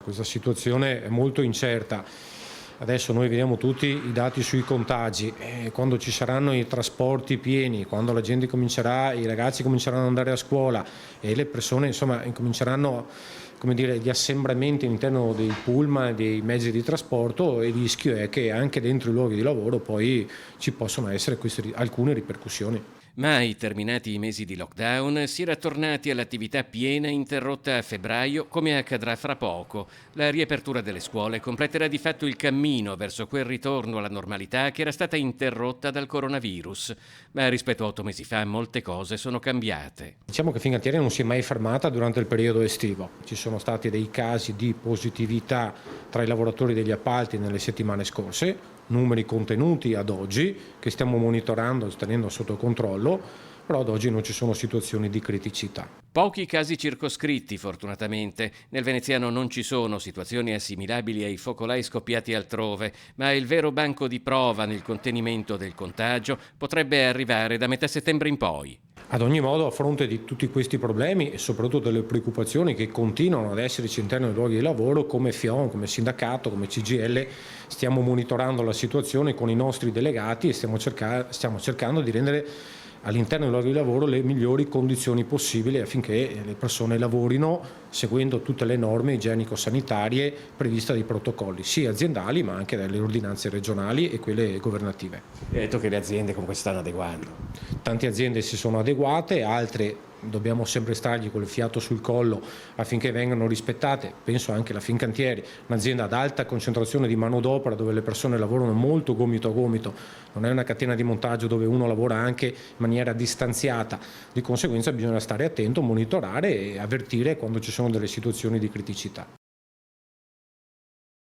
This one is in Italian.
Questa situazione è molto incerta. Adesso noi vediamo tutti i dati sui contagi, quando ci saranno i trasporti pieni, quando la gente comincerà, i ragazzi cominceranno ad andare a scuola e le persone insomma incominceranno, come dire, gli assembramenti all'interno dei pullman e dei mezzi di trasporto, il rischio è che anche dentro i luoghi di lavoro poi ci possono essere alcune ripercussioni. Mai terminati i mesi di lockdown, si era tornati all'attività piena interrotta a febbraio, come accadrà fra poco. La riapertura delle scuole completerà di fatto il cammino verso quel ritorno alla normalità che era stata interrotta dal coronavirus. Ma rispetto a 8 mesi fa molte cose sono cambiate. Diciamo che Fincantieri non si è mai fermata durante il periodo estivo. Ci sono stati dei casi di positività tra i lavoratori degli appalti nelle settimane scorse, numeri contenuti ad oggi che stiamo monitorando e tenendo sotto controllo, però ad oggi non ci sono situazioni di criticità. Pochi casi circoscritti, fortunatamente. Nel veneziano non ci sono situazioni assimilabili ai focolai scoppiati altrove, ma il vero banco di prova nel contenimento del contagio potrebbe arrivare da metà settembre in poi. Ad ogni modo, a fronte di tutti questi problemi e soprattutto delle preoccupazioni che continuano ad esserci all'interno dei luoghi di lavoro, come FION, come sindacato, come CGL, stiamo monitorando la situazione con i nostri delegati e stiamo cercando di rendere all'interno dei luoghi di lavoro le migliori condizioni possibili affinché le persone lavorino seguendo tutte le norme igienico-sanitarie previste dai protocolli, sia aziendali ma anche dalle ordinanze regionali e quelle governative. Hai detto che le aziende comunque si stanno adeguando. Tante aziende si sono adeguate, altre dobbiamo sempre stargli col fiato sul collo affinché vengano rispettate. Penso anche alla Fincantieri, un'azienda ad alta concentrazione di manodopera dove le persone lavorano molto gomito a gomito, non è una catena di montaggio dove uno lavora anche in maniera distanziata, di conseguenza bisogna stare attento, monitorare e avvertire quando ci sono delle situazioni di criticità.